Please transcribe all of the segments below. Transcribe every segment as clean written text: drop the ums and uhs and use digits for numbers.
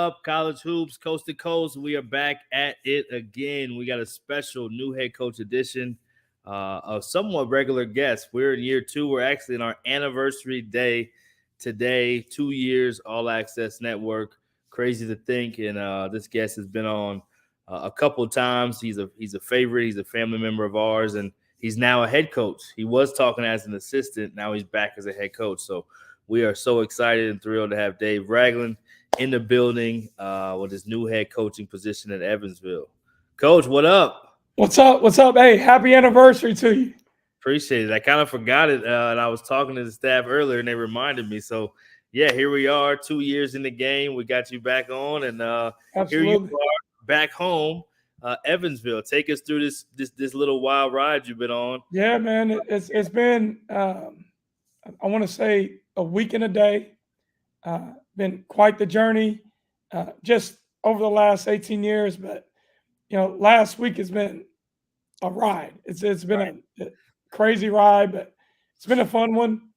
up? College Hoops, Coast to Coast. We are back at it again. We got a special new head coach edition, a somewhat regular guest. We're in year 2. We're actually in our anniversary day today. 2 years, All Access Network. Crazy to think. And this guest has been on a couple of times. He's a favorite. He's a family member of ours, and he's now a head coach. He was talking as an assistant. Now he's back as a head coach. So we are so excited and thrilled to have Dave Ragland in the building with his new head coaching position at Evansville. Coach, what up? What's up? What's up? Hey, happy anniversary to you. Appreciate it. I kind of forgot it, and I was talking to the staff earlier, and they reminded me. So, yeah, here we are, 2 years in the game. We got you back on, and here you are back home, Evansville. Take us through this little wild ride you've been on. Yeah, man, it's been I want to say a week and a day. Been quite the journey, just over the last 18 years. But last week has been a ride. It's been a crazy ride, but it's been a fun one.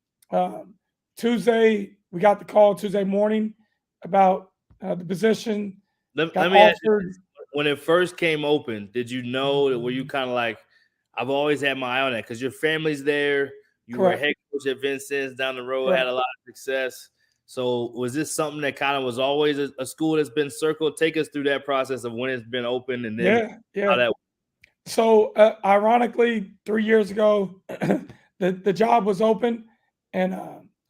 Tuesday we got the call Tuesday morning about the position. Let me ask you, when it first came open, did you know that? Were you kind of like, I've always had my eye on that because your family's there? You Correct. were a head coach at Vincent's down the road, Correct. had a lot of success. So was this something that kind of was always a school that's been circled? Take us through that process of when it's been open and then how that. So ironically, 3 years ago, the job was open, and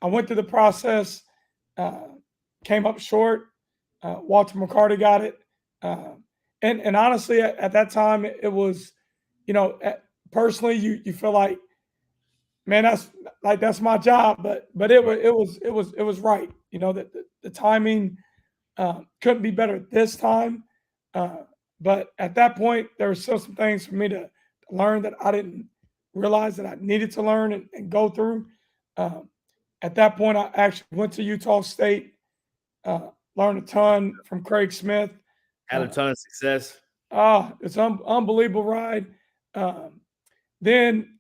I went through the process, came up short. Walter McCarty got it. And honestly, at that time, it was, personally, you feel like, man, that's my job, but it was right. The timing couldn't be better this time. But at that point, there were still some things for me to learn that I didn't realize that I needed to learn and go through. At that point, I actually went to Utah State, learned a ton from Craig Smith. Had a ton of success. It's an unbelievable ride. Then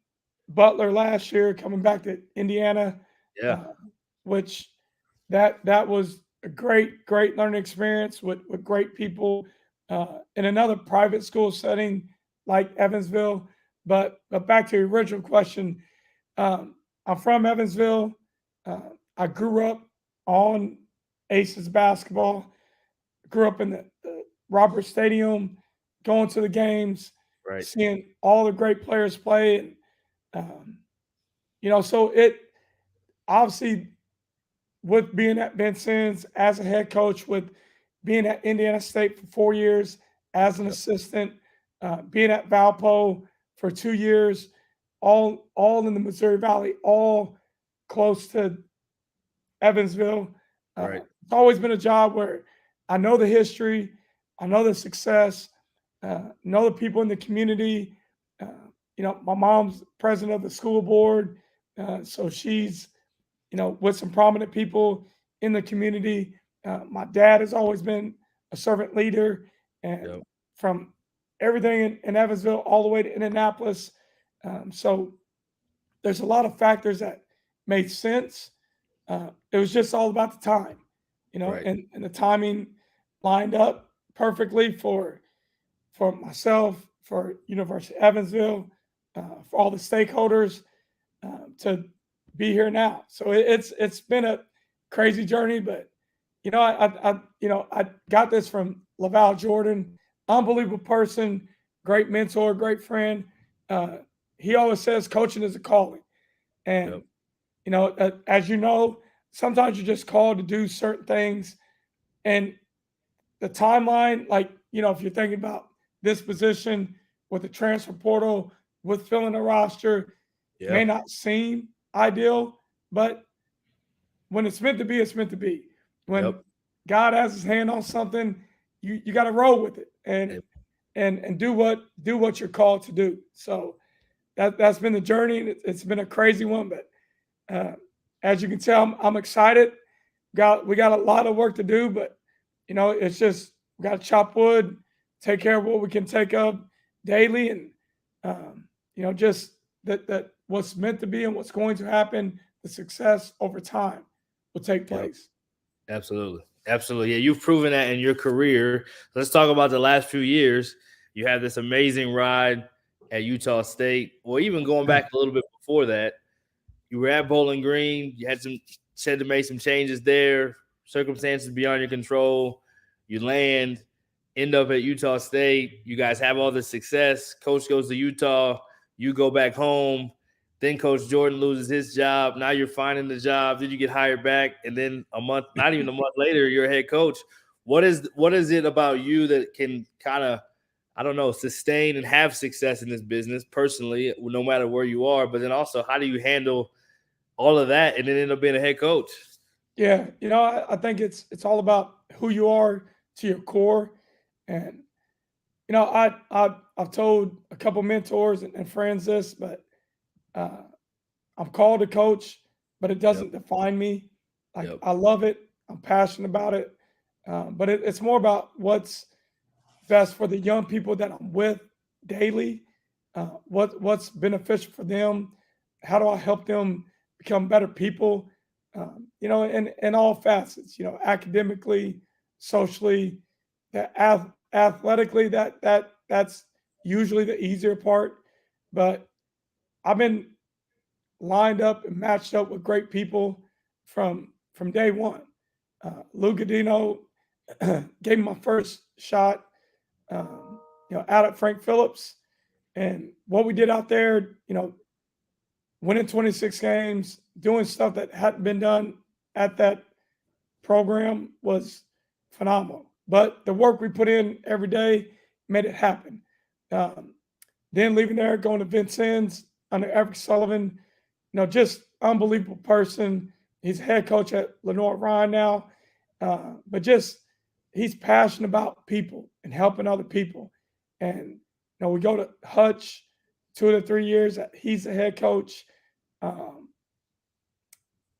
Butler last year coming back to Indiana, which that was a great learning experience with great people in another private school setting like Evansville. But back to your original question, I'm from Evansville. I grew up on Aces basketball. Grew up in the Robert Stadium, going to the games, seeing all the great players play. And, so it obviously, with being at Vincent's as a head coach, with being at Indiana State for 4 years as an assistant, being at Valpo for 2 years, all in the Missouri Valley, all close to Evansville. It's always been a job where I know the history, I know the success, know the people in the community. My mom's president of the school board, so she's, with some prominent people in the community. My dad has always been a servant leader, and from everything in Evansville all the way to Indianapolis. So there's a lot of factors that made sense. It was just all about the time, and the timing lined up perfectly for myself, for University of Evansville, for all the stakeholders to be here now. So it's been a crazy journey, but I got this from Laval Jordan, unbelievable person, great mentor, great friend. He always says coaching is a calling, and as you know, sometimes you're just called to do certain things, and the timeline, like, if you're thinking about this position with the transfer portal, with filling a roster, may not seem ideal, but when it's meant to be, it's meant to be. When God has his hand on something, you got to roll with it and do what you're called to do. So that's been the journey. It's been a crazy one, but as you can tell, I'm excited. We got a lot of work to do, but it's just we got to chop wood, take care of what we can take up daily, and just that what's meant to be and what's going to happen, the success over time will take place. Absolutely. Absolutely. Yeah, you've proven that in your career. Let's talk about the last few years. You had this amazing ride at Utah State, or even going back a little bit before that. You were at Bowling Green. You had to make some changes there. Circumstances beyond your control. You end up at Utah State. You guys have all this success. Coach goes to Utah. You go back home. Then Coach Jordan loses his job. Now you're finding the job. Then you get hired back, and then not even a month later, you're a head coach. What is it about you that can kind of, I don't know, sustain and have success in this business personally, no matter where you are? But then also, how do you handle all of that and then end up being a head coach? Yeah, I think it's all about who you are to your core, and I've told a couple mentors and friends this, but uh, I'm called to coach, but it Yep. doesn't define me. Like, Yep. I love it, I'm passionate about it, but it's more about what's best for the young people that I'm with daily. What's beneficial for them? How do I help them become better people? In all facets. Academically, socially, athletically. That's usually the easier part. But I've been lined up and matched up with great people from day one. Lou Godino gave me my first shot out at Frank Phillips. And what we did out there, winning 26 games, doing stuff that hadn't been done at that program was phenomenal. But the work we put in every day made it happen. Um, then leaving there, going to Vincennes under Eric Sullivan, just unbelievable person. He's head coach at Lenoir Ryan now, but just he's passionate about people and helping other people. And we go to Hutch 2 to 3 years. He's the head coach. Um,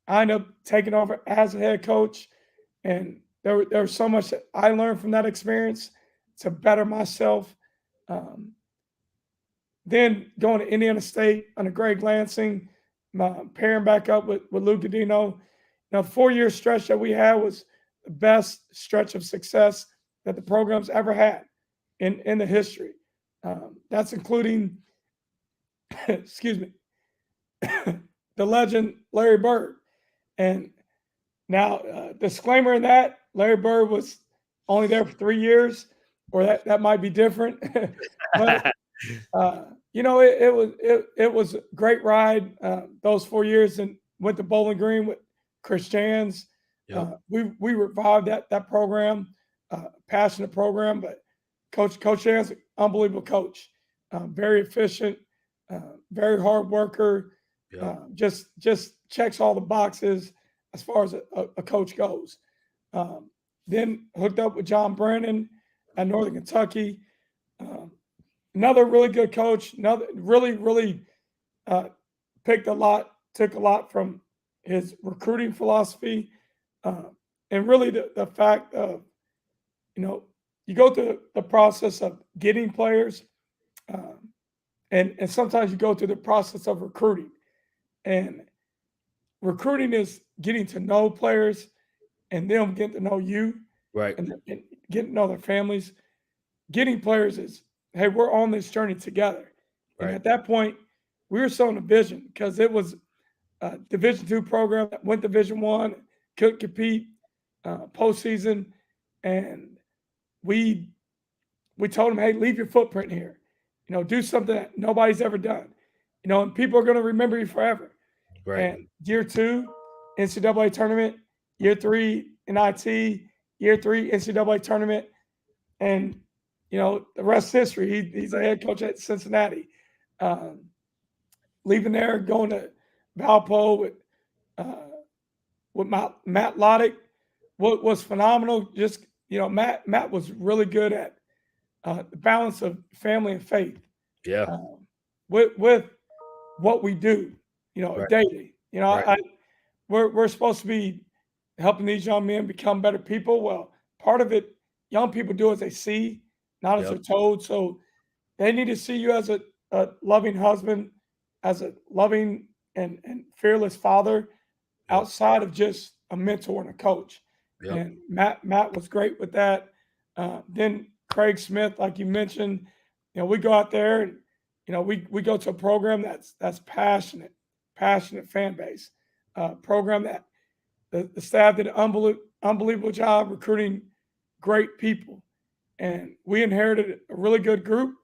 I ended up taking over as a head coach, and there was so much that I learned from that experience to better myself. Um, then going to Indiana State under Greg Lansing, pairing back up with Lou Godino. Now, 4 year stretch that we had was the best stretch of success that the program's ever had in the history. That's including, excuse me, the legend Larry Bird. And now, disclaimer in that, Larry Bird was only there for 3 years, or that might be different. But it was a great ride those 4 years, and went to Bowling Green with Chris Jans. Yep. We revived that program, passionate program. But Coach Jans, unbelievable coach, very efficient, very hard worker. Yep. Just checks all the boxes as far as a coach goes. Then hooked up with John Brennan at Northern Kentucky. Another really good coach. Another really took a lot from his recruiting philosophy, and really the fact of you go through the process of getting players, and sometimes you go through the process of recruiting. And recruiting is getting to know players and them getting to know you, Right. and getting to know their families. Getting players is, hey, we're on this journey together. And Right. at that point, we were sowing a vision because it was a Division II program that went Division I, couldn't compete postseason, and we told them, hey, leave your footprint here. Do something that nobody's ever done. And people are going to remember you forever. Right. And year 2, NCAA tournament. Year 3, NIT. Year 3, NCAA tournament. And the rest is history. He's a head coach at Cincinnati. Leaving there, going to Valpo with Matt Loddick. What was phenomenal. Just Matt was really good at the balance of family and faith. Yeah. With what we do, Right. daily. Right. We're supposed to be helping these young men become better people. Well, part of it, young people do as they see, not as Yep. they're told. So they need to see you as a loving husband, as a loving and fearless father, Yep. outside of just a mentor and a coach. Yep. And Matt was great with that. Then Craig Smith, like you mentioned, we go out there and we go to a program that's passionate fan base, program that the staff did an unbelievable job recruiting great people, and we inherited a really good group.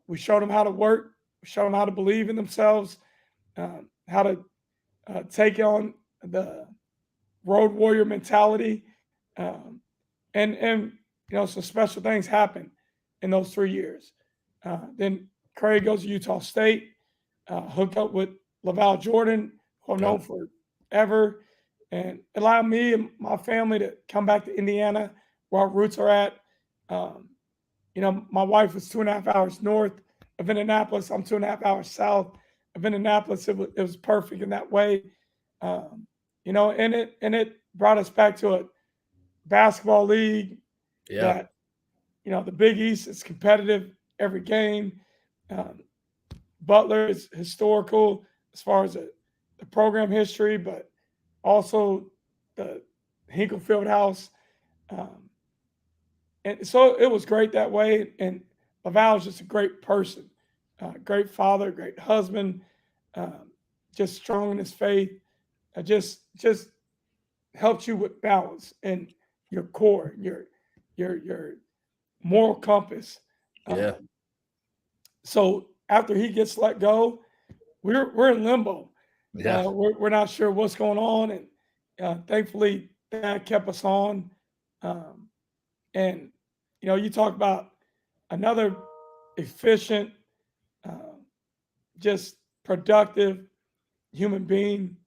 We showed them how to work, we showed them how to believe in themselves, how to take on the road warrior mentality, and some special things happen in those 3 years. Then Craig goes to Utah State, hooked up with Laval Jordan, who I've known forever, and allowed me and my family to come back to Indiana, where our roots are at. My wife was 2.5 hours north of Indianapolis. I'm 2.5 hours south of Indianapolis. It was perfect in that way. And it brought us back to a basketball league that, the Big East is competitive every game. Butler is historical as far as the program history, but also the Hinkle Fieldhouse. And so it was great that way. And Laval is just a great person, great father, great husband, just strong in his faith. Just helps you with balance and your core, your moral compass. So after he gets let go, we're in limbo. We're not sure what's going on, and thankfully Dad kept us on. And you talk about another efficient, just productive human being.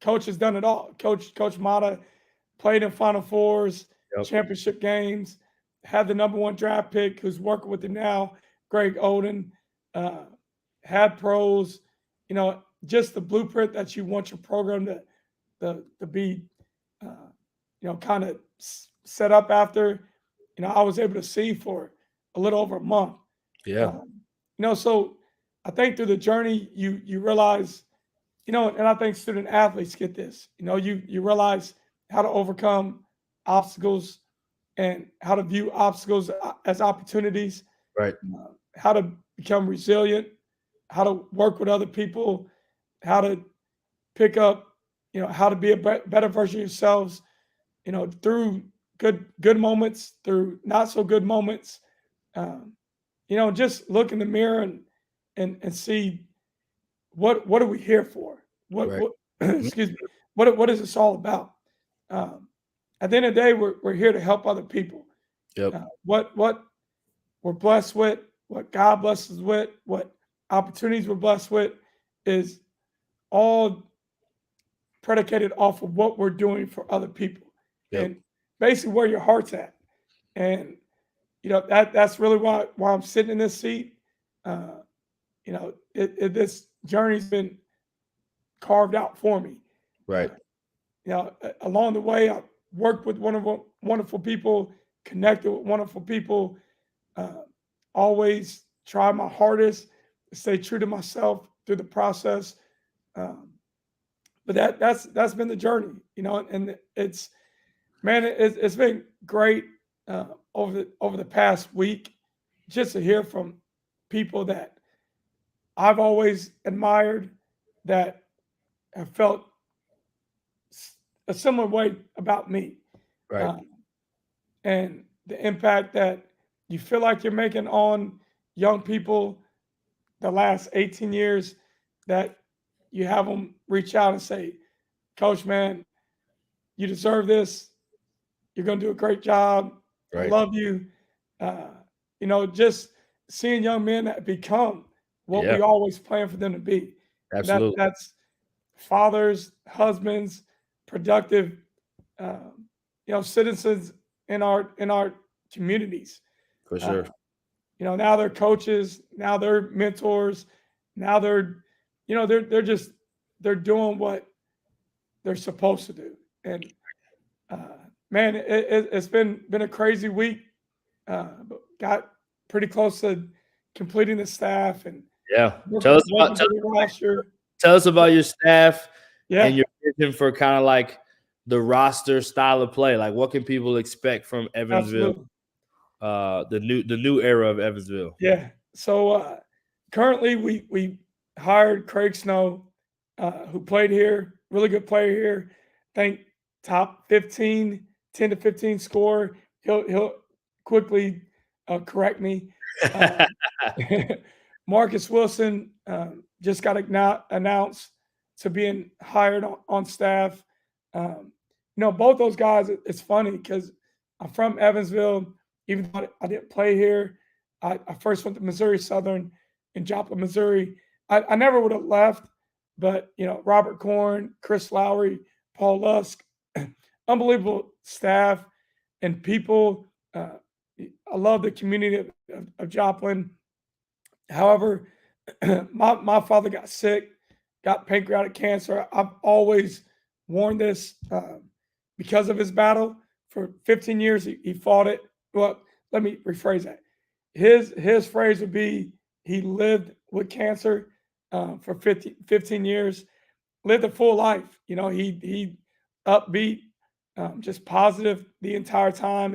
Coach has done it all. Coach Mata played in Final Fours, championship games, had the #1 draft pick, who's working with him now, Greg Oden, had pros. Just the blueprint that you want your program to be, kind of set up after. I was able to see for a little over a month. So I think through the journey, you realize, and I think student athletes get this. You realize how to overcome obstacles and how to view obstacles as opportunities. Right. How to become resilient, how to work with other people, how to pick up, how to be a better version of yourselves, through good moments, through not so good moments. Just look in the mirror and see what are we here for? What excuse me, what is this all about? At the end of the day, we're here to help other people. What we're blessed with, what God blesses with, what opportunities we're blessed with, is all predicated off of what we're doing for other people, and basically where your heart's at. And that's really why I'm sitting in this seat. This journey's been carved out for me. Right. Along the way, I worked with wonderful people, connected with wonderful people. Always try my hardest to stay true to myself through the process. But that's been the journey, and it's been great over the past week, just to hear from people that I've always admired, that have felt a similar way about me. Right. And the impact that you feel like you're making on young people the last 18 years, that you have them reach out and say, Coach, man, you deserve this. You're going to do a great job. Right. I love you. Just seeing young men that become what we always plan for them to be. Absolutely. That's fathers, husbands, productive, citizens in our communities. For sure. Now they're coaches. Now they're mentors. Now they're doing what they're supposed to do. And man, it's been a crazy week. But got pretty close to completing the staff, and tell us about your staff Yeah. and your vision for kind of like the roster style of play? Like, what can people expect from Evansville? Absolutely. The new era of Evansville. Yeah. So currently we hired Craig Snow, who played here, really good player here. I think top 15, 10 to 15 score. He'll quickly correct me. Uh, Marcus Wilson just got announced to being hired on staff. Both those guys. It's funny because I'm from Evansville. Even though I didn't play here, I first went to Missouri Southern in Joplin, Missouri. I never would have left, but Robert Korn, Chris Lowry, Paul Lusk, unbelievable staff and people. I love the community of Joplin. However, my father got sick, got pancreatic cancer. I've always worn this because of his battle. For 15 years, he fought it. Well, let me rephrase that. His phrase would be he lived with cancer for 15 years, lived a full life. He upbeat, just positive the entire time,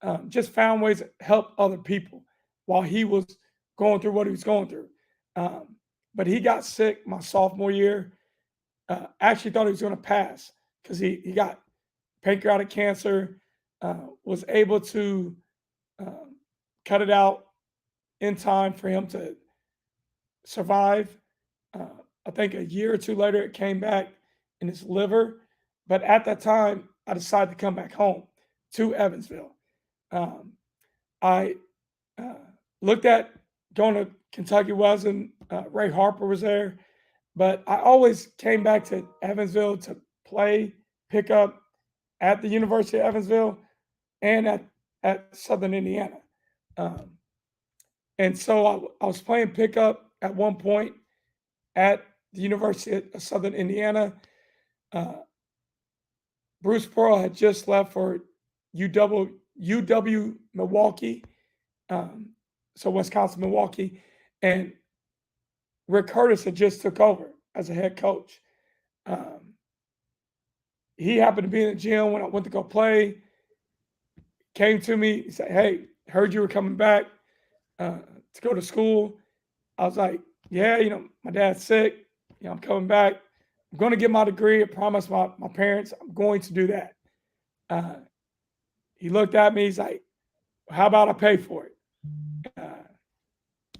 and just found ways to help other people while he was going through what he was going through. But he got sick my sophomore year. Actually thought he was going to pass because he got pancreatic cancer, was able to cut it out in time for him to survive. I think a year or two later, it came back in his liver. But at that time, I decided to come back home to Evansville. Um, I looked at going to Kentucky Wesleyan. Ray Harper was there. But I always came back to Evansville to play, pick up at the University of Evansville and at Southern Indiana. Um, and so I was playing pickup at one point at the University of Southern Indiana. Uh, Bruce Pearl had just left for UW Milwaukee, so Wisconsin Milwaukee, and Rick Curtis had just took over as a head coach. Um, he happened to be in the gym when I went to go play. Came to me, he said, "Hey, heard you were coming back to go to school." I was like, "Yeah, my dad's sick. I'm coming back. I'm going to get my degree. I promised my parents I'm going to do that." Uh, he looked at me. He's like, "How about I pay for it?" I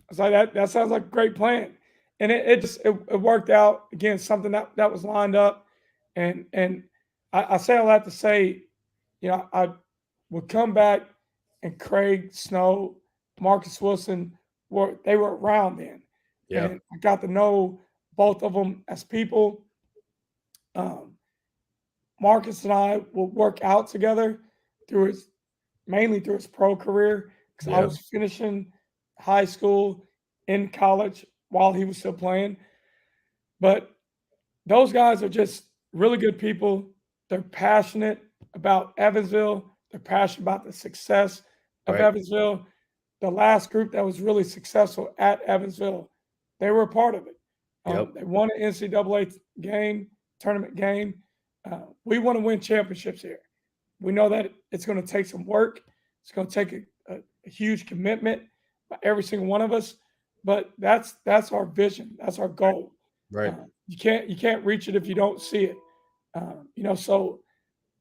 was like, "That sounds like a great plan." And it worked out. Again, something that was lined up. And I say all that to say, I would come back and Craig Snow, Marcus Wilson they were around then. Yeah. And I got to know both of them as people. Um, Marcus and I will work out together mainly through his pro career because I Yeah. was finishing high school in college while he was still playing. But those guys are just really good people. They're passionate about Evansville. They're passionate about the success of Right. Evansville. The last group that was really successful at Evansville, they were a part of it. Yep. They won an NCAA tournament game. We want to win championships here. We know that it's going to take some work. It's going to take a huge commitment by every single one of us. But that's our vision. That's our goal. Right. You can't reach it if you don't see it. So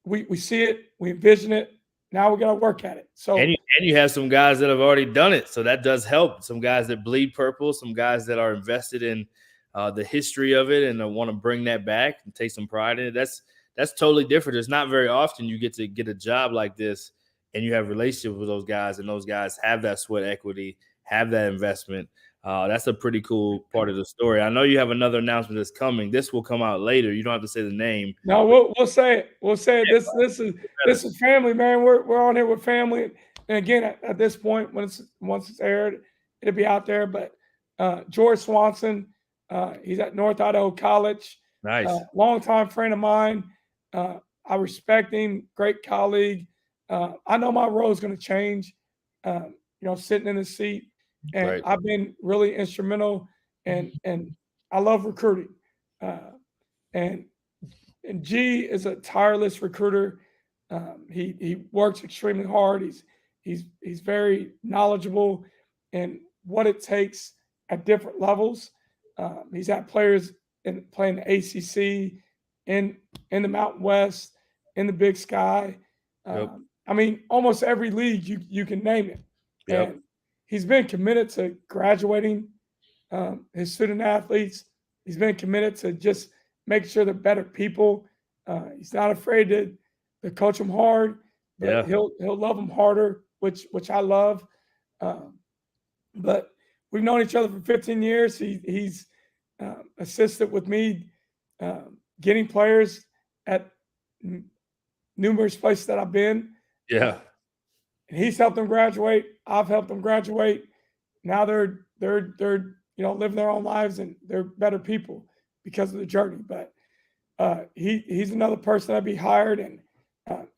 we see it, we envision it. Now we got to work at it. So and you have some guys that have already done it, so that does help. Some guys that bleed purple, some guys that are invested in the history of it and want to bring that back and take some pride in it. That's totally different. It's not very often you get to get a job like this and you have relationships with those guys, and those guys have that sweat equity, have that investment. That's a pretty cool part of the story. I know you have another announcement that's coming. This will come out later. You don't have to say the name. no, we'll say it. We'll say it. This is family, man. We're on here with family. And again, at this point, once it's aired, it'll be out there. But George Swanson, he's at North Idaho College. Nice. Longtime friend of mine. I respect him. Great colleague. I know my role is going to change. Sitting in the seat. And Right. I've been really instrumental, and I love recruiting. And and G is a tireless recruiter. He works extremely hard. He's very knowledgeable in what it takes at different levels. He's had players playing the ACC, in the Mountain West, in the Big Sky. Yep. I mean, almost every league you can name it. Yep. And he's been committed to graduating his student athletes. He's been committed to just making sure they're better people. He's not afraid to coach them hard, but Yeah. he'll love them harder, which I love. But we've known each other for 15 years. He's assisted with me getting players at numerous places that I've been. Yeah. And he's helped them graduate. I've helped them graduate. Now they're living their own lives and they're better people because of the journey. But he's another person I'd be hired, and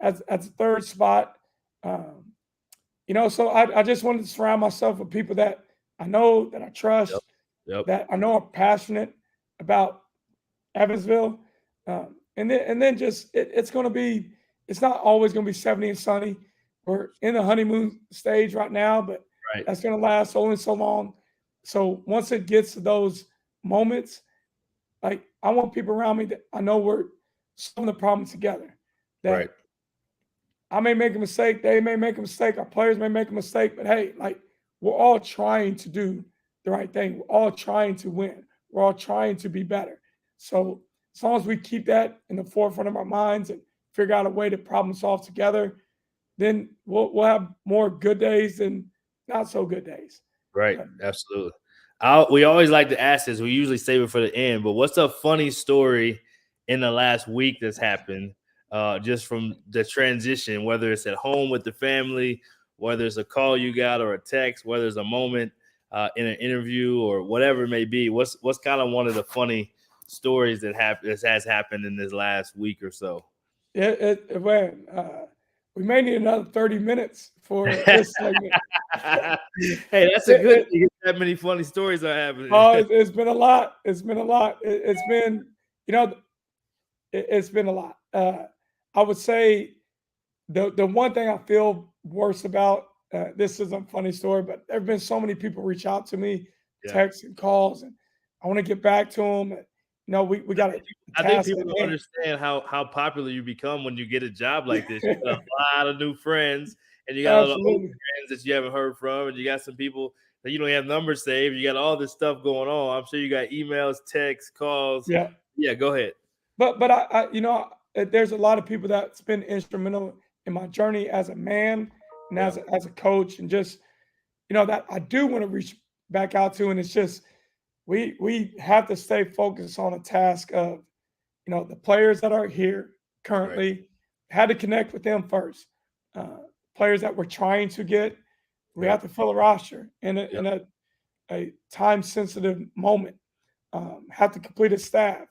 as a third spot. So I just wanted to surround myself with people that I know, that I trust, Yep. that I know are passionate about Evansville. And then just it's going to be, it's not always going to be 70 and sunny. We're in the honeymoon stage right now, but Right. that's going to last only so long. So once it gets to those moments, like, I want people around me that I know we're solving the problem together. That Right. I may make a mistake, they may make a mistake, our players may make a mistake, but hey, like, we're all trying to do the right thing. We're all trying to win. We're all trying to be better. So as long as we keep that in the forefront of our minds and figure out a way to problem solve together, then we'll have more good days than not so good days. Right. Absolutely. We always like to ask this. We usually save it for the end, but what's a funny story in the last week that's happened, just from the transition, whether it's at home with the family, whether it's a call you got or a text, whether it's a moment in an interview or whatever it may be? What's kind of one of the funny stories that has happened in this last week or so? We may need another 30 minutes for this segment. Hey, that's a good thing. That many funny stories are happening. Oh, it's been a lot. It's been a lot. It's been, it's been a lot. I would say the one thing I feel worse about, this isn't a funny story, but there have been so many people reach out to me, texts and calls, and I want to get back to them. We got to. I think people don't understand how popular you become when you get a job like this. You got a lot of new friends, and you got a lot of old friends that you haven't heard from, and you got some people that you don't have numbers saved. You got all this stuff going on. I'm sure you got emails, texts, calls. Yeah. Go ahead. But I there's a lot of people that's been instrumental in my journey as a man and as a coach, and just that I do want to reach back out to, and it's just we have to stay focused on a task of the players that are here currently. Had to connect with them first. Players that we're trying to get, we have to fill a roster in a time sensitive moment. Have to complete a staff.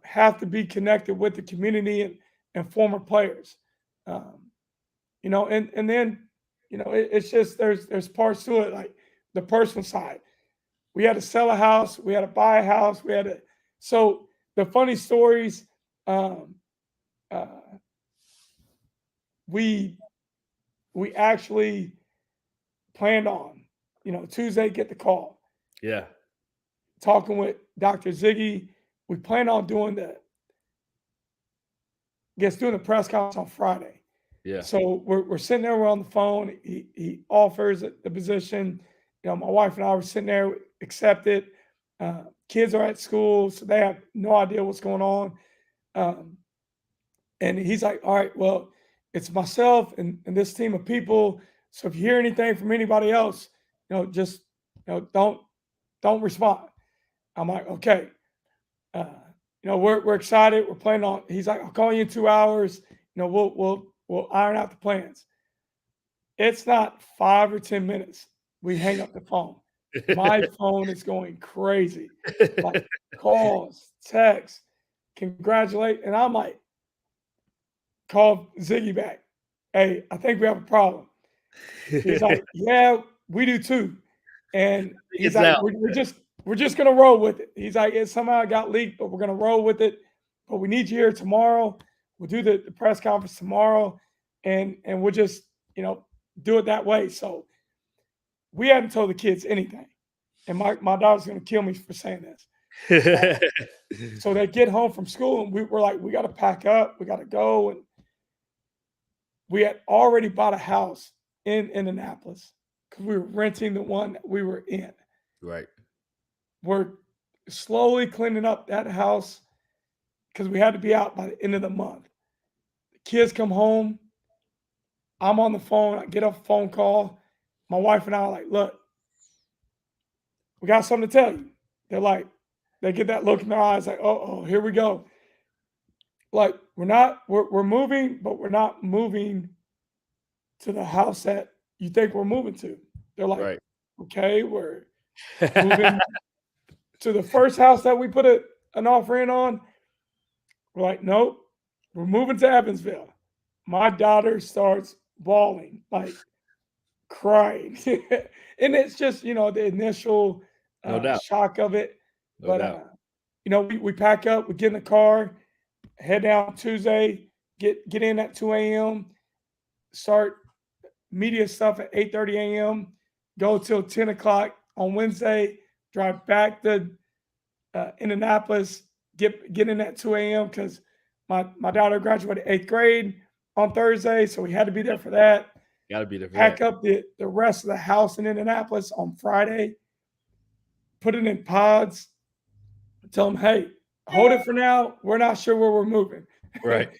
Have to be connected with the community and former players. And then it's just there's parts to it, like the personal side. We had to sell a house. We had to buy a house. So the funny stories. We actually planned on, Tuesday, get the call. Yeah. Talking with Dr. Ziggy. We planned on doing the press conference on Friday. Yeah. So we're sitting there, we're on the phone. He offers the position. My wife and I were sitting there, accept it. Kids are at school, so they have no idea what's going on. And he's like, all right, well, it's myself and this team of people. So if you hear anything from anybody else, just don't respond. I'm like, okay. We're excited. We're planning on. He's like, I'll call you in 2 hours. We'll iron out the plans. It's not 5 or 10 minutes. We hang up the phone. My phone is going crazy. Like, calls, texts, congratulate. And I'm like, call Ziggy back. Hey, I think we have a problem. He's like, yeah, we do too. And he's like, we're just gonna roll with it. He's like, it somehow got leaked, but we're gonna roll with it. but we need you here tomorrow. We'll do the press conference tomorrow, and we'll just do it that way. So we hadn't told the kids anything, and my daughter's going to kill me for saying this. So they get home from school, and we're like, we got to pack up, we got to go, and we had already bought a house in Indianapolis because we were renting the one that we were in. Right. We're slowly cleaning up that house because we had to be out by the end of the month. The kids come home. I'm on the phone. I get a phone call. My wife and I are like, look, we got something to tell you. They're like, they get that look in their eyes like, oh, here we go. Like, we're moving, but we're not moving to the house that you think we're moving to. They're like, Right. okay, we're moving to the first house that we put an offer in on. We're like, nope, we're moving to Evansville. My daughter starts bawling, like crying. And it's just, the initial No doubt. shock of it. No doubt. We pack up, we get in the car, head down Tuesday, get in at 2 a.m., start media stuff at 8:30 a.m., go till 10 o'clock on Wednesday, drive back to Indianapolis, get in at 2 a.m. because my daughter graduated 8th grade on Thursday, so we had to be there for that. Got to be there for Pack that. up the rest of the house in Indianapolis on Friday, put it in pods, tell them, hey, hold it for now. We're not sure where we're moving. Right.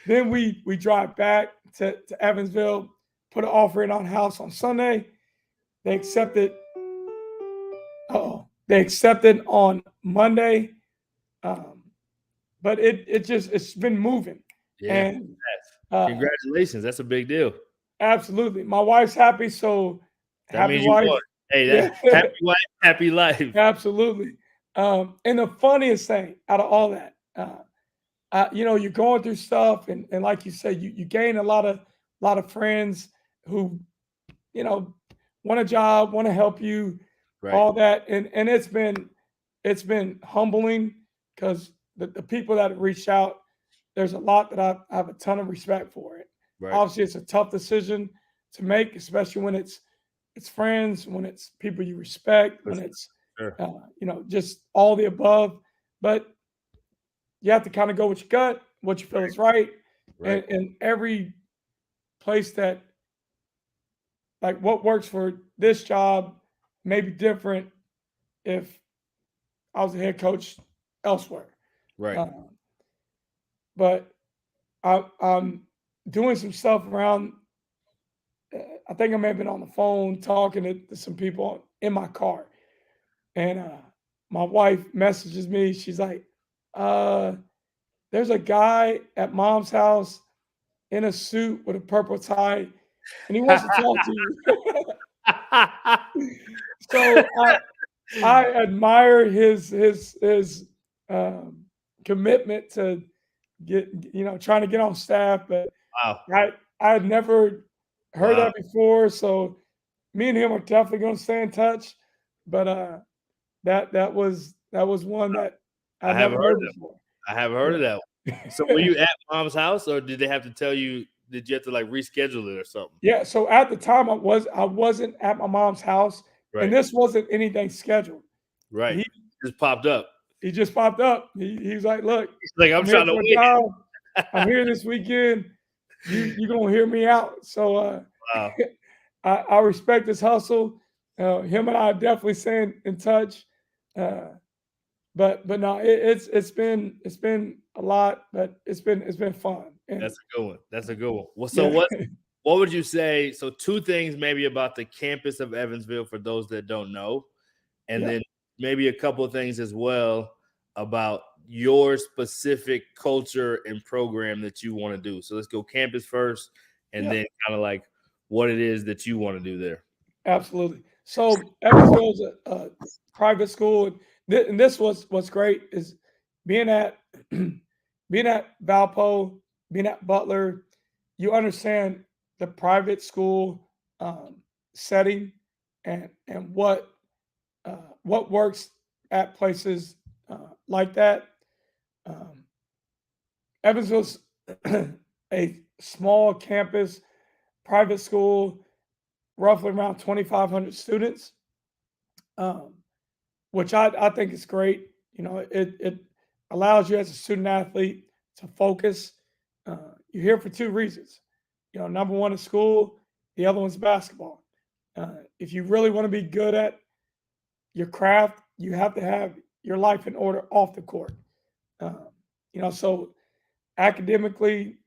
Then we drive back to Evansville, put an offer in on house on Sunday. They accepted. They accepted on Monday. But it's been moving. Yeah. And congratulations. That's a big deal. Absolutely. My wife's happy, so that happy means wife. You won. Hey, happy wife, happy life. Absolutely. And the funniest thing out of all that, you're going through stuff, and like you said, you gain a lot of friends who, want a job, want to help you, right. all that, and it's been humbling because the people that have reached out, there's a lot that I have a ton of respect for it. Right. Obviously, it's a tough decision to make, especially when it's friends, when it's people you respect, when it's just all the above. But you have to kind of go with your gut, what you feel is right. And every place that, like, what works for this job may be different if I was a head coach elsewhere. Right. But I'm doing some stuff around. I think I may have been on the phone talking to some people in my car, and my wife messages me. She's like, "There's a guy at Mom's house in a suit with a purple tie, and he wants to talk to you." So I admire his commitment to trying to get on staff, but wow. I had never heard that before. So me and him are definitely going to stay in touch. But that was one that I never heard before. I haven't heard of that one. So were you at Mom's house, or did they have to tell you? Did you have to like reschedule it or something? Yeah. So at the time, I wasn't at my mom's house, and this wasn't anything scheduled. Right. He just popped up. He just popped up. He was like, "Look, he's like, I'm trying to win. I'm here this weekend. You're gonna hear me out." So wow. I respect his hustle. Him and I are definitely staying in touch. But no, it's been a lot, but it's been fun. And that's a good one. That's a good one. Well, so what would you say? So 2 things maybe about the campus of Evansville for those that don't know, and then maybe a couple of things as well about your specific culture and program that you want to do. So let's go campus first, and then kind of like what it is that you want to do there. Absolutely. So Evansville is a private school, and this was what's great is being at Valpo, being at Butler. You understand the private school setting and what works at places like that. Evansville's a small campus, private school, roughly around 2,500 students, um, which I think is great. It allows you as a student athlete to focus. You're here for two reasons. Number one is school, the other one's basketball. If you really want to be good at your craft, you have to have your life in order off the court. So academically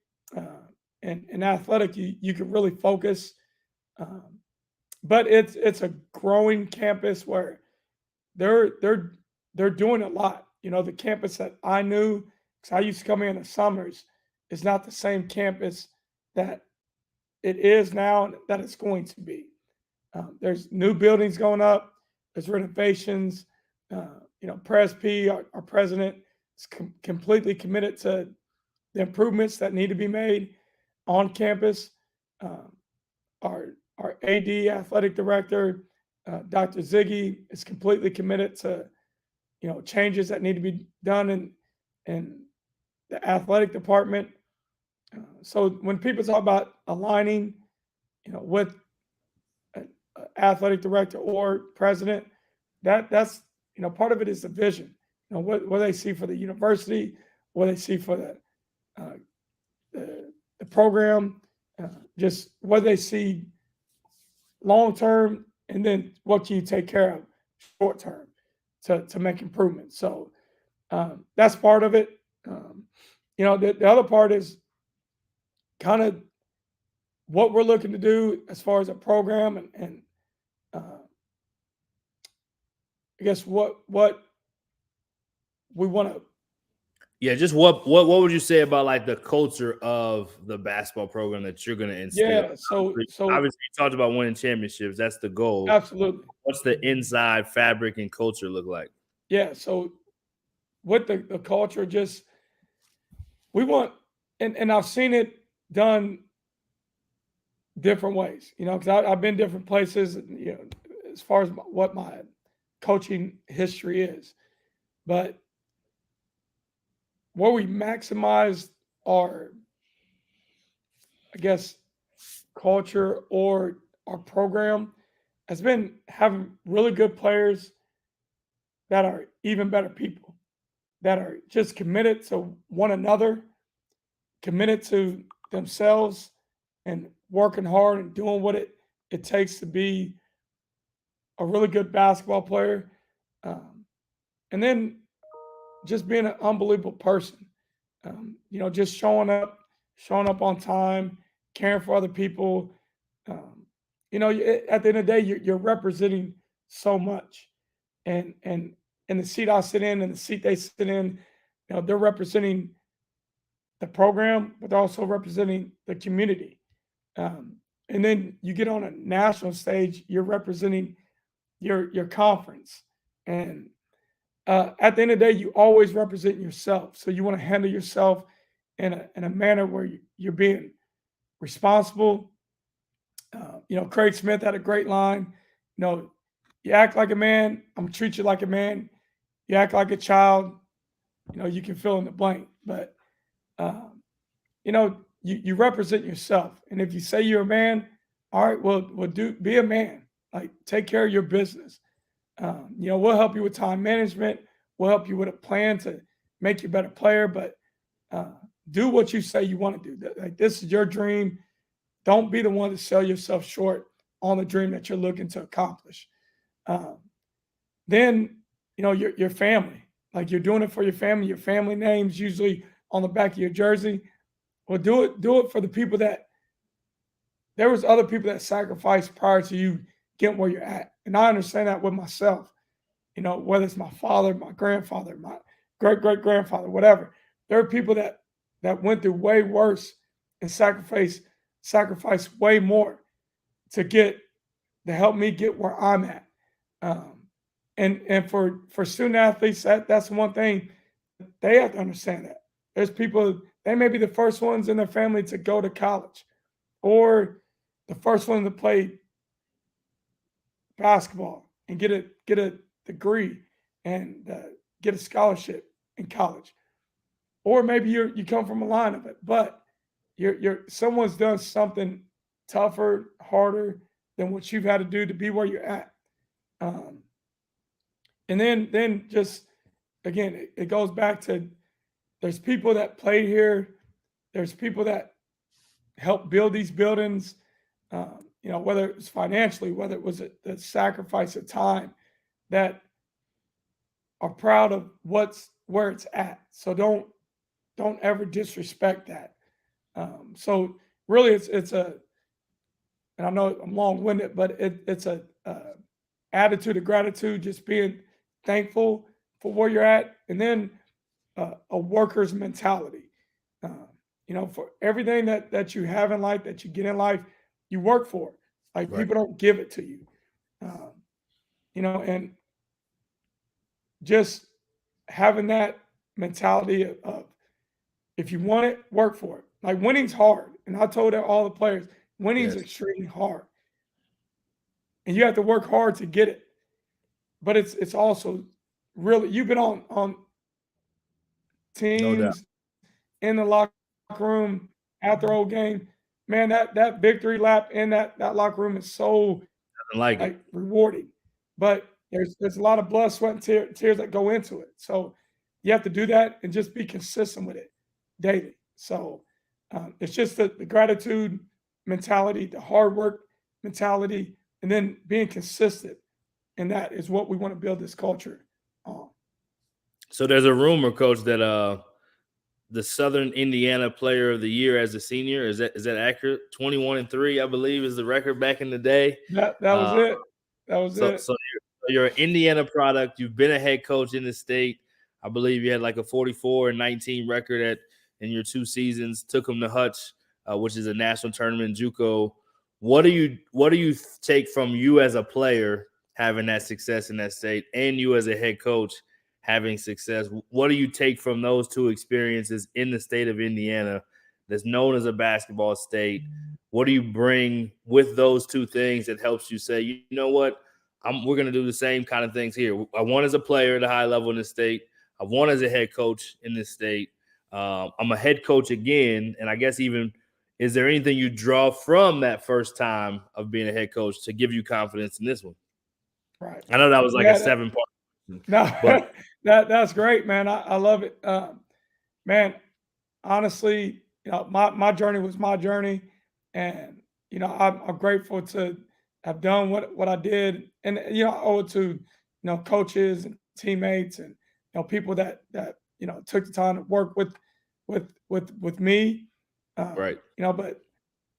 and athletic, you can really focus. Um, but it's a growing campus where they're doing a lot. The campus that I knew, because I used to come in the summers, is not the same campus that it is now and that it's going to be. There's new buildings going up. There's renovations. Pres P, our president, is completely committed to the improvements that need to be made on campus. Um, our AD, athletic director, Dr. Ziggy, is completely committed to changes that need to be done in the athletic department. So when people talk about aligning, with an athletic director or president, that's part of it is the vision. What they see for the university, what they see for uh, the program, just what they see long term, and then what can you take care of short term to make improvements. So that's part of it. The other part is kind of what we're looking to do as far as a program and I guess what we want to. Yeah, just what would you say about like the culture of the basketball program that you're going to instill? Yeah, so Obviously, you talked about winning championships. That's the goal. absolutely. What's the inside fabric and culture look like? Yeah, so with the culture, just we want, and I've seen it done different ways, because I've been different places, as far as what my coaching history is, but where we maximize our, I guess, culture or our program has been having really good players that are even better people, that are just committed to one another, committed to themselves, and working hard and doing what it takes to be a really good basketball player. And then just being an unbelievable person. Just showing up on time, caring for other people. At the end of the day, you're representing so much, and the seat I sit in and the seat they sit in, they're representing the program, but they're also representing the community. And then you get on a national stage, you're representing your conference, and at the end of the day, you always represent yourself. So you want to handle yourself in a manner where you're being responsible. Craig Smith had a great line. You act like a man, I'm gonna treat you like a man. You act like a child, you can fill in the blank. But you represent yourself. And if you say you're a man, all right, well be a man. Like, take care of your business. We'll help you with time management. We'll help you with a plan to make you a better player, but do what you say you want to do. Like, this is your dream. Don't be the one to sell yourself short on the dream that you're looking to accomplish. Then, your family, like, you're doing it for your family name's usually on the back of your jersey. Well, do it for the people that there was other people that sacrificed prior to you getting where you're at. And I understand that with myself, whether it's my father, my grandfather, my great-great-grandfather, whatever. There are people that went through way worse and sacrificed way more to help me get where I'm at. And for student athletes, that's one thing they have to understand. That there's people, they may be the first ones in their family to go to college, or the first one to play basketball and get a degree and get a scholarship in college. or maybe you come from a line of it, but someone's done something tougher, harder than what you've had to do to be where you're at. Um, and then just again, it goes back to there's people that played here, there's people that helped build these buildings. Whether it was financially, whether it was the sacrifice of time, that are proud of where it's at. So don't ever disrespect that. So really, it's a, and I know I'm long winded, but it's a attitude of gratitude, just being thankful for where you're at, and then a worker's mentality. For everything that you have in life, that you get in life, you work for it. Like Right. people don't give it to you. And just having that mentality of if you want it, work for it. Like winning's hard. And I told all the players, winning's Yes. extremely hard. And you have to work hard to get it. But it's also really, you've been on No doubt. teams in the locker room after old game. Man, that victory lap in that locker room is so Nothing like it. rewarding. But there's a lot of blood, sweat, and tears that go into it. So you have to do that and just be consistent with it daily. So it's just the gratitude mentality, the hard work mentality, and then being consistent. And that is what we want to build this culture on. So there's a rumor, Coach, that the Southern Indiana Player of the Year as a senior, is that accurate? 21-3, I believe, is the record back in the day. That was it. That was it. So you're an Indiana product. You've been a head coach in the state. I believe you had like a 44-19 record in your 2 seasons. Took them to Hutch, which is a national tournament in JUCO. What do you take from you as a player having that success in that state, and you as a head coach having success? What do you take from those 2 experiences in the state of Indiana that's known as a basketball state? What do you bring with those 2 things that helps you say, you know what, we're going to do the same kind of things here? I won as a player at a high level in the state. I won as a head coach in this state. I'm a head coach again. And I guess even, is there anything you draw from that first time of being a head coach to give you confidence in this one? Right. I know that was like a 7-part. No, but that's great, man. I love it. Man, honestly, my journey was my journey. And, I'm grateful to have done what I did. And, I owe it to, coaches and teammates and, people that took the time to work with me. Right. But,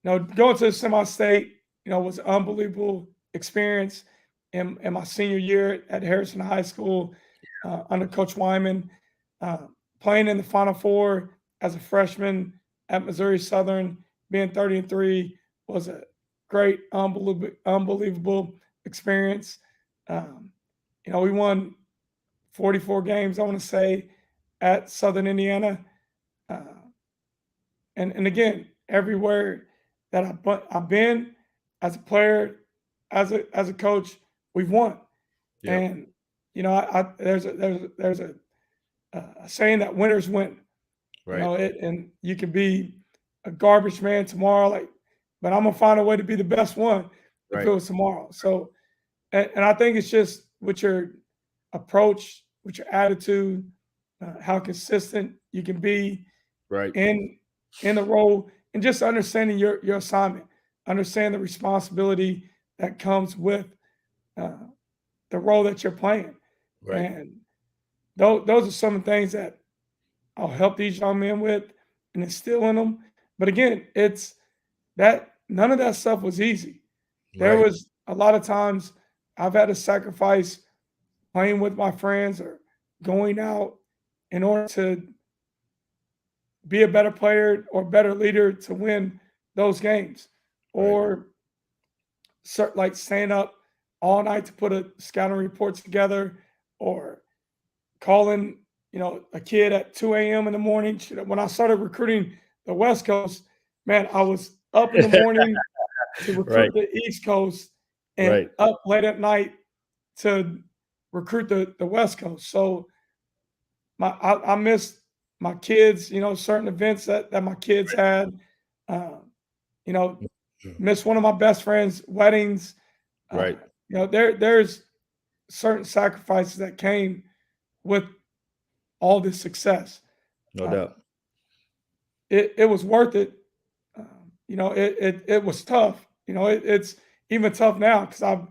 going to the semi-state, was an unbelievable experience in my senior year at Harrison High School under Coach Wyman. Playing in the Final Four as a freshman at Missouri Southern, being 30-3 was a great, unbelievable experience. We won 44 games, I want to say, at Southern Indiana. And again, everywhere that I've been as a player, as a coach, we've won. Yep. And there's a saying that winners win. Right. And you can be a garbage man tomorrow, but I'm gonna find a way to be the best one if it was tomorrow. So, and I think it's just with your approach, with your attitude, how consistent you can be in the role, and just understanding your assignment, understand the responsibility that comes with the role that you're playing. Right. And those are some of the things that I'll help these young men with and instill in them. But again, it's that none of that stuff was easy. There was a lot of times I've had to sacrifice playing with my friends or going out in order to be a better player or better leader to win those games, or like staying up all night to put a scouting report together, or calling, a kid at 2 a.m. in the morning. When I started recruiting the West Coast, man, I was up in the morning to recruit the East Coast and up late at night to recruit the West Coast. So I missed my kids, certain events that my kids had, you know, missed one of my best friends' weddings. Right. There's certain sacrifices that came with all this success. No Uh, doubt. it was worth it. It was tough. It's even tough now because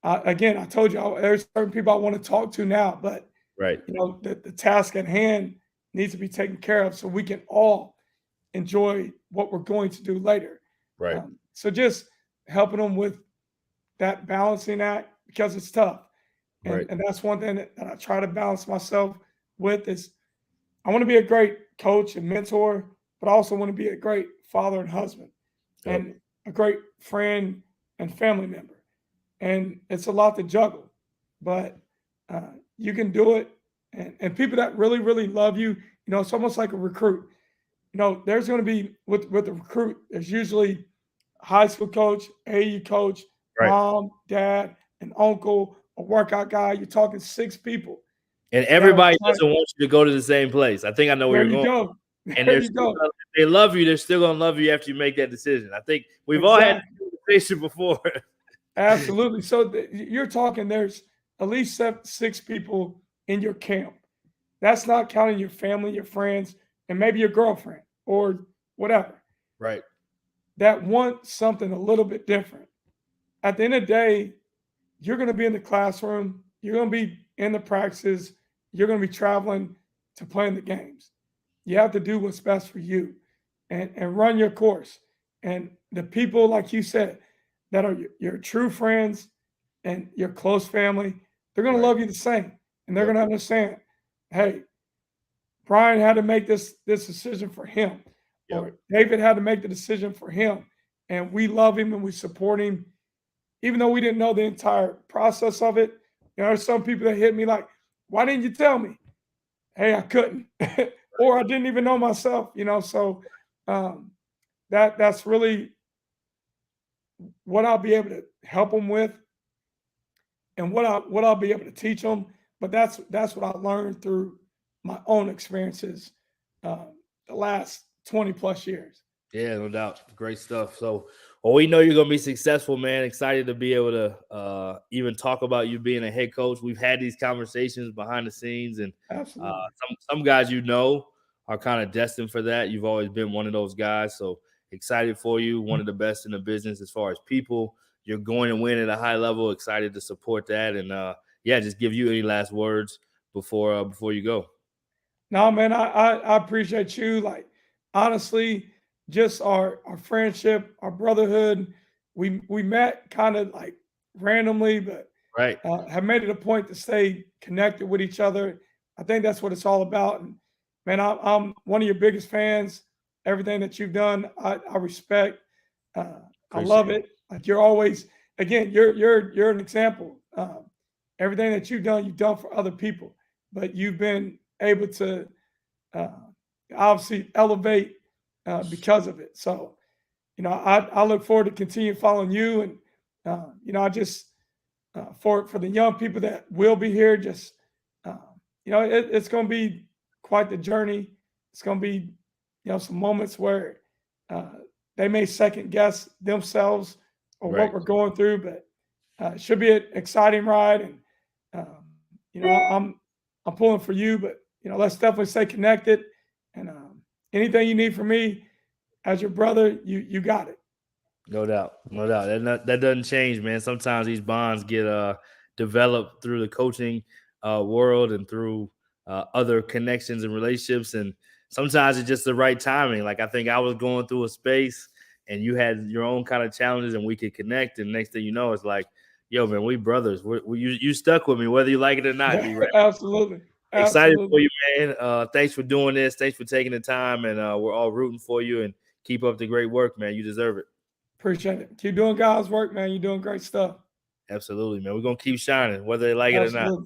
again, I told you there's certain people I want to talk to now, but Right. the task at hand needs to be taken care of so we can all enjoy what we're going to do later. Right. So just helping them with that balancing act because it's tough. And, Right. and that's one thing that I try to balance myself with is I want to be a great coach and mentor, but I also want to be a great father and husband Yep. and a great friend and family member. And it's a lot to juggle, but you can do it. And people that really, really love you, it's almost like a recruit. There's going to be with the recruit, there's usually a high school coach, AU coach, Right. mom, dad, an uncle, a workout guy. You're talking 6 people. And everybody trying- doesn't want you to go to the same place. I think I know where There you're you going. go. And There you go. if they love you, they're still gonna love you after you make that decision. I think we've all had Exactly. this conversation before. Absolutely. So you're talking there's at least 6 people in your camp. That's not counting your family, your friends, and maybe your girlfriend or whatever Right. that want something a little bit different. At the end of the day, you're going to be in the classroom, you're going to be in the practices, you're going to be traveling to play in the games. You have to do what's best for you and run your course. And the people, like you said, that are your true friends and your close family, they're going to love you the same. And they're Yep. going to understand, hey, Brian had to make this decision for him, Yep. or David had to make the decision for him. And we love him and we support him, even though we didn't know the entire process of it. There's some people that hit me like, why didn't you tell me? Hey, I couldn't. Or I didn't even know myself, So that's really what I'll be able to help them with, and what I'll be able to teach them. But that's what I learned through my own experiences the last 20 plus years. Yeah, no doubt. Great stuff. So, well, we know you're gonna be successful, man. Excited to be able to even talk about you being a head coach. We've had these conversations behind the scenes, and Absolutely. some guys are kind of destined for that. You've always been one of those guys. So excited for you. One of the best in the business as far as people. You're going to win at a high level. Excited to support that, and just give you any last words before you go. No, man, I appreciate you. Like, honestly, just our friendship, our brotherhood. We met kind of like randomly, but Right. have made it a point to stay connected with each other. I think that's what it's all about. And man, I'm one of your biggest fans. Everything that you've done, I respect. I love it. Like, you're always, again, you're an example. Everything that you've done for other people, but you've been able to obviously elevate because of it. So, I look forward to continue following you, and I just for the young people that will be here, just it's going to be quite the journey. It's going to be some moments where they may second guess themselves or Right. what we're going through, but it should be an exciting ride. And I'm pulling for you, but let's definitely stay connected. And anything you need from me as your brother, you got it. No doubt. No doubt. That doesn't change, man. Sometimes these bonds get developed through the coaching world and through other connections and relationships. And sometimes it's just the right timing. Like, I think I was going through a space and you had your own kind of challenges and we could connect. And next thing you know, it's like, yo, man, we brothers. You stuck with me, whether you like it or not. Absolutely. Excited for you, man. Thanks for doing this. Thanks for taking the time. And we're all rooting for you, and keep up the great work, man. You deserve it. Appreciate it. Keep doing God's work, man. You're doing great stuff. Absolutely, man. We're going to keep shining, whether they like it or not.